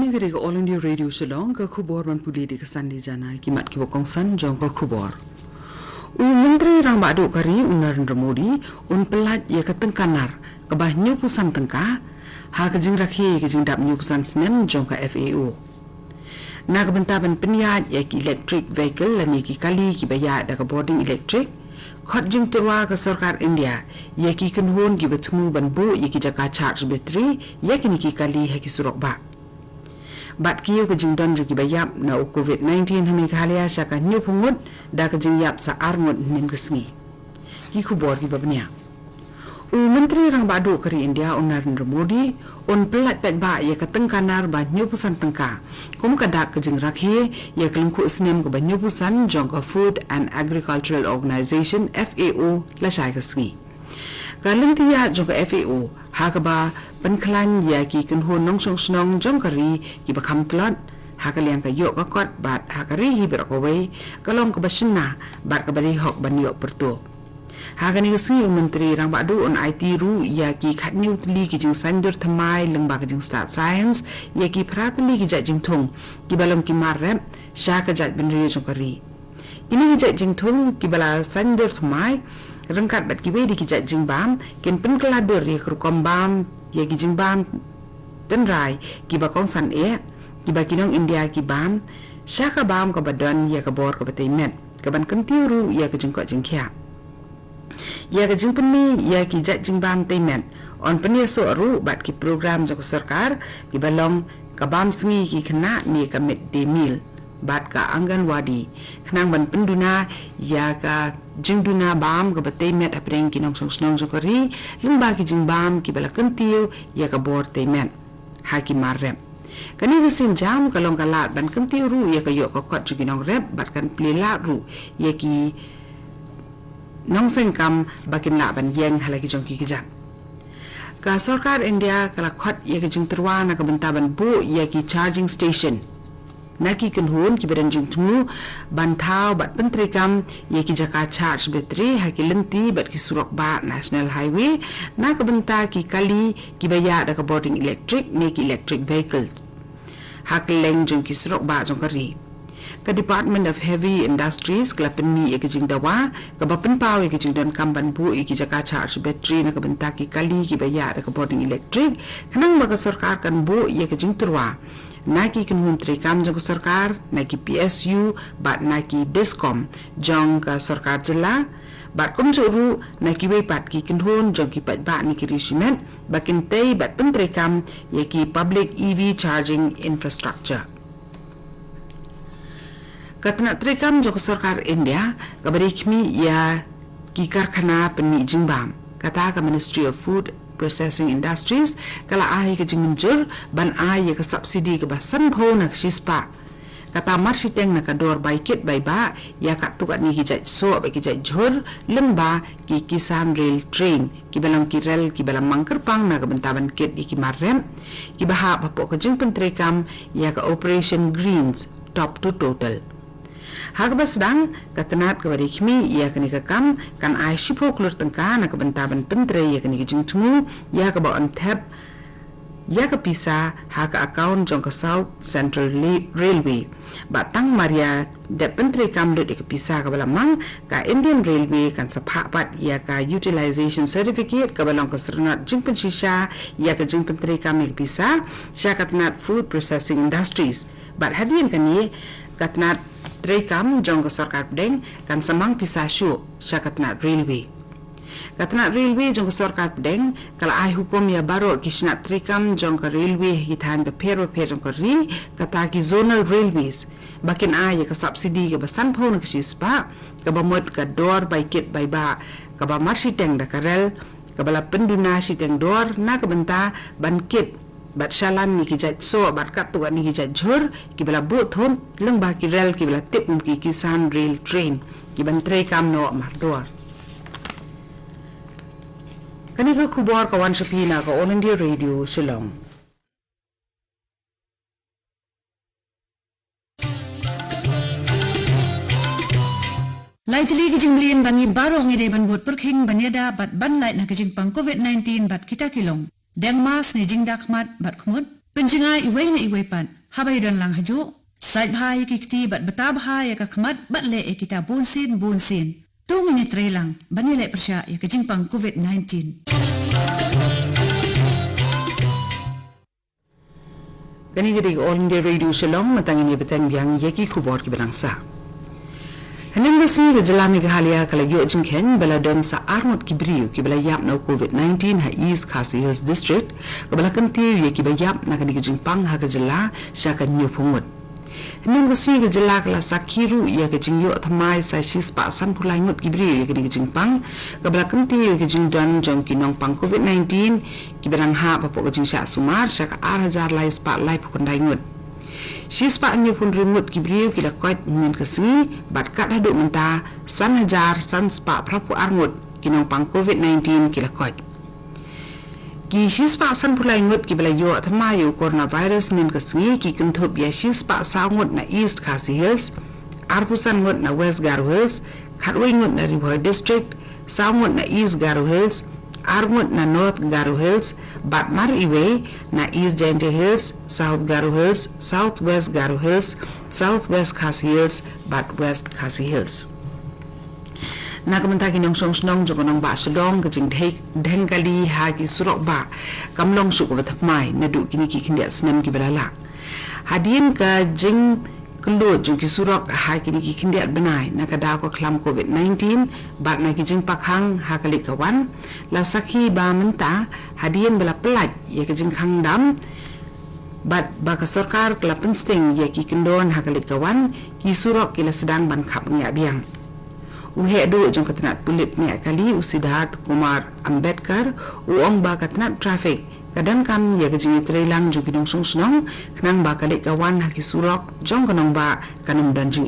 Kini kiri ke All India Radio Shillong ke khubor man puli di kesan di jana kimat ki bokong san jong ke khubor. Menteri Rang Badu Kari Narendra Modi pelat ia ke tengkanar ke bah nyu pusan tengka ha ke jing rakhi ke jing dap nyu pusan snem jong ke FAO. Na ke bentaban peniat ia ki electric vehicle lani ki kali ki bayat da ke boarding electric khot jing turwa ke sarkar India ia ki kenhon ki betemu banbu ia ki jaka charge battery ia ki ni ki kali ha ki surok ba. Bat kiyo ke jing don juki bayap na COVID-19 hami kahalia syaka nyu pungut da ke jing yap sa arngut nin kesngi. Ki kubor ki babnya. Menteri Rang Badu Kari India Narendra Modi pelat pet ba ia ke tengkanar ba nyu pusan tengka. Kum kadak ke jing rakhi ia ke lengku snem ke ba nyu pusan jong ke Food and Agricultural Organization FAO la syai kesngi. Kalang tiya jong ke FAO ha ke ba penklan ya ki kenhon nong song snong jong kari ki bakam tlot ha kaliang ka yok ka kot bat ha kari hi berakowai kalong ka basina bat ka bari hok ban yok pertu ha kani si menteri Rang Badu IT ru ya ki khat new tli ki jing sandur thamai leng ba ka jing start science ya ki pratli ki ja jing thong ki balom ki marrep sha ka ja ben ri jong kari ini ki ja jing thong ki bala sandur thamai rengkat bat ki be di ki ja jing bam ken pen klador ri krukom bam ya ki jing bam ten rai ki ba kong san ki ba kinong India ki bam syaka bam ka badan ya ka bor ka batay met ka ban kentiru ya ka jing ko jing kya ya ka jing penni ya ki jat jing bam tay met on penni so aru bat ki program jo sarkar ki balong ka bam sngi ki khna ni ka midday meal bat ka Anganwadi khnang ban penduna ya ka jingduna bam ka batay met apreng kinong song jokari lungba ki jing bam ki bala kentiu ya ka bor tay met ha ki marrem kani resin jam kalong kalat ban kentiu ru ya ka yok ka kot juginong rep bat kan plela ru ya ki nong sengkam bakin la ban yeng halaki jong ki kijak ka sarkar India kala khot ya ka jing terwa na ka bentaban bu ya ki charging station naki kenhun ki badan jing temu bantau bat pentrikam ye ki jaka charge battery ha ki lenti bat ki surok ba national highway na ka benta ki kali ki baya da ka boarding electric ne ki electric vehicle ha ki leng jing ki surok ba jong kari ka Department of Heavy Industries klapeni ye ki jing dawa ka bapen paw ye ki jing don kamban bu ye ki jaka charge battery na ka benta ki kali ki baya da ka boarding electric kanang ba ka sarkar kan bu ye ki jing turwa naki kenhun kam jong sarkar naki PSU bat naki Discom jong ka sarkar jela bat kom juru naki we pat ki kenhun jong ki pat ba ni ki resimen bakin tei bat kam ye ki public EV charging infrastructure katna kam jong sarkar India kabari khmi ya ki karkhana penni jingbam kata ka Ministry of Food Processing Industries kala ai ke jingjur ban ai ke subsidi ke basan pho na shispa kata marsi teng na ka dor bai kit bai ba ya ka tu ka ni ki jai so ba ki jai jhur lemba ki kisan rail train ki balang ki rel ki balang mangker pang na ka bentaban kit ki marrem ki baha bapo ka jing pentrekam ya ka operation greens top to total Hagba sedang katenat kabari khmi ya kani ka kam kan ai shipo klur tengka na ka bentaban pentre ya kani jing tmu ya ka ba on tab ya ka pisa ha ka account jong ka South Central Railway batang Maria de pentre kam do de ka pisa ka balamang ka Indian Railway kan sapha pat ya ka utilization certificate ka balong ka sernat jing pensisha ya ka jing pentre kam ka pisa sya katenat Food Processing Industries bat hadian kani katnat Trekam jong sarkar pedeng kan samang pisasyu syakatnat railway katnat railway jong sarkar pedeng kala ai hukum ya baro kisnat Trekam jong ka railway hitan be pero jong ka ri kata ki zonal railways bakin ai ka subsidi ke basan phone ka sispa ka bamot ka dor by kit by ba ka ba marsi teng da karel ka bala penduna si teng dor na ka benta ban kit bat shalan ni ki jat so bat kat tu ni ki jat jhur ki bala but thon leng ba ki rel ki bala tip ki kisan rail train ki ban Trekam no mardor kani ka khubor ka wan shapina ka All India Radio Shillong Laitli kijing blin bangi barong ide ban bot perking banyada bat ban lait na kijing pang COVID-19 bat kita kilong Deng mas ni jing dakmat bat khmut Penjengai iway na iway pan, habay dan lang hajo. Side bahaya kikti bat beta bahaya kakmat bat le kita bunsin. Tungin ni trelang, banilai persya ya kejingpang COVID-19. Kani jadi All India Radio Shillong matangin ni betang biang yaki kubor ki berangsa. Hanang basi ke jelami ke halia kala yo jingken bala don sa armut ki briu ki bala yap na COVID-19 ha East Khasi Hills District ke bala kenti yaki ba yap na kani ke jingpang ha ke jela syaka nyu pungut. Hanang basi ke jela kala sakiru ya ke jingyo thamai sa shispa san pulai ngut ki briu ya kani ke jingpang ke bala kenti ya ke jingdon jong ki nong pang COVID-19 ki berang ha papo ke jing syak sumar syaka 8,000 lai spa lai pukundai ngut. Shispa anyo pun remote kibriu kila koit min kesini bat kat haduk menta san hajar san spa prapu armut kinong pang COVID-19 kila koit. Ki shispa san pulai ngut ki bala yo thamayu coronavirus nin kesini ki kentup ya shispa sa ngut na East Khasi Hills, arpusan ngut na West Garo Hills, khatway ngut na River District, sa ngut na East Garo Hills, armut na North Garo Hills, Batmar Iwe na East Jente Hills, South Garo Hills, Southwest Garo Hills, Southwest Khasi Hills, Bat West Khasi Hills. Na kamantaki nong song jokonong ba sodong kajing dheng kali hagi surok ba kamlong suko batapmai na du kini ki kindiat senam ki balala. Hadin ka jing kelut jung ki surok ha kini ki kindiat benai na kada ko klam COVID-19 bat na ki jing pakhang ha kali kawan la sakhi ba menta hadien bala pelaj ya ki jing khang dam bat ba ka sarkar kala pensting ya ki kendon ha kali kawan ki surok kila sedang ban khap ngia biang uhe do jung katnat pulip ngia kali usidat Kumar Ambedkar uong ba katnat traffic kadang kam ya kejing trelang jung kidong sungsnong kenang ba kalik kawan haki surok jong kanong ba kanong danjing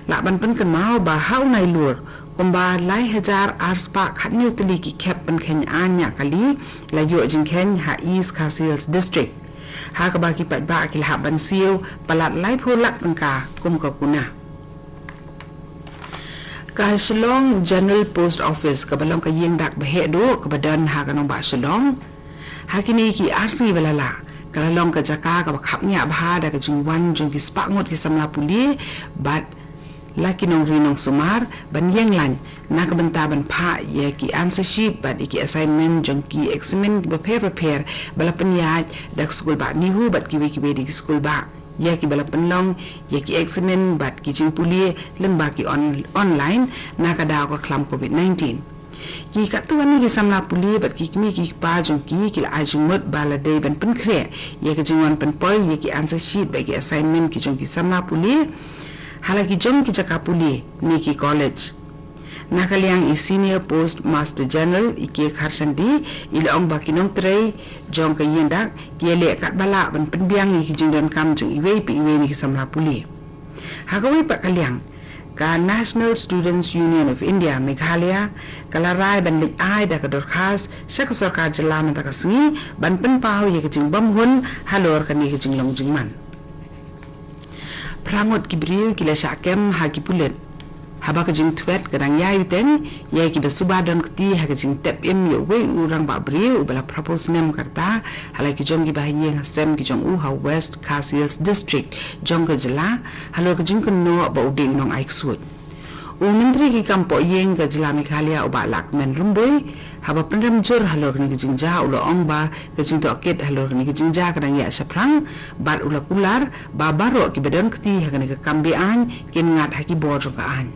lakban pen kan mau ba hau nai lur kumba lai hajar arspa khatniu teli ki khep pen khen anya kali la yo jing khen ha East Khasi Hills District ha ka ba ki pat ba ki ha ban siu palat lai phulak tangka kum ka kuna ka Shillong General Post Office ka balong ka yeng dak bahe do ka badan ha kanong ba Shillong hakini ki arsi balala kalalong ka jaka ka bakhap nya bha da ka jingwan jung ki spa ngot ki samla puli bat laki nong rinong sumar ban yeng lan na ka benta ban pha ye ki answership bat ki assignment jung ki examen ba prepare bala penyaj da school ba nihu bat ki di school ba ya ki bala penlong ya ki examen bat ki jing puli leng ba ki online na ka da ko klam COVID-19 ki katuan ni samla puli bat ki kimi ki pa jong ki la ajung mot bala day ban pen kre ya ki jingwan pen poi ya ki answer sheet ba ki assignment ki jong ki samla puli hala ki jong ki jaka puli ni ki college nakaliang i senior post master general iki kharsandi ilong ba kinong trei jong ka yenda ki le kat bala ban pen biang ki jing don kam jong iwe pi iwe ni ki samla puli hagawi pa kaliang ka National Students Union of India Meghalaya kalarai ban lik ai da ka dorkhas shak sarkar jalan ta ka singi ban pen pau ye ka jing bam hun halor ka ni ka jing long jing man prangot ki briu ki la shakem ha ki pulet haba ka jing twet kadang yai ten ye ki besuba don kti ha ka jing tep em yo we urang ba briu bala propose nem karta hala ki jong ki bahiye hasem ki jong u ha West Khasi Hills District jong ka jala halo ka jing kan no ba uding nong aik suit u menteri ki kampo yeng ka jala Meghalaya u ba lak men rumboy haba pendam jur halo ni ki jing ja ulo ong ba ka jing to ket halo ni ki jing ja kadang ya saprang bal ula kular ba baro ki bedon kti ha ka ni ka kambian kin ngat ha ki bor ka an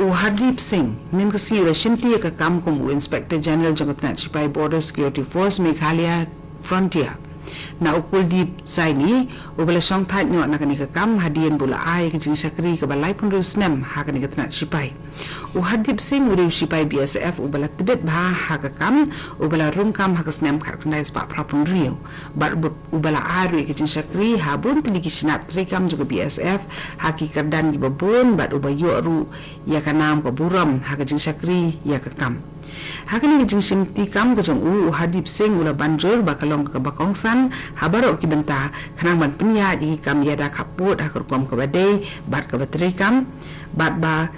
Hardeep Singh nin kasi Shimti ka kam kum Inspector General Jagatnath Sipai Border Security Force Meghalaya Frontier na Kuldeep Saini ubala song that nyo na kani ka kam hadien bula ai ka jing sakri ka balai pun ru snem ha kani ka Jagatnath Sipai Hardeep Singh uri Sipai BSF ubala tibet bha ha ka kam ubala rum kam ha ka snem khat kandai spa prapun rio bar ubala aru ka jing sakri ha bun tili ki sinat tri kam juga BSF ha ki kardan ki babun bat ubayo ru ya ka nam ka buram ha ka jing sakri ya ka kam hakani jing Shimti kam ka jong u Hardeep Singh ula banjur bakalong ka bakongsan habaro ki benta khanang ban penya di kam yada khaput hakor kom ka badai bat ka batri kam bat ba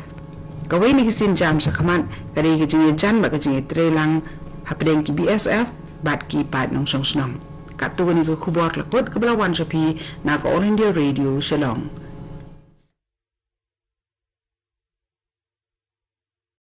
kawai ni kisin jam sa khaman kari ki jing jan ba ka jing trelang hapdeng ki BSF bat ki pat nong song snong kat tu ni ke khubor lakot ke belawan sapi na ke All India Radio Shillong.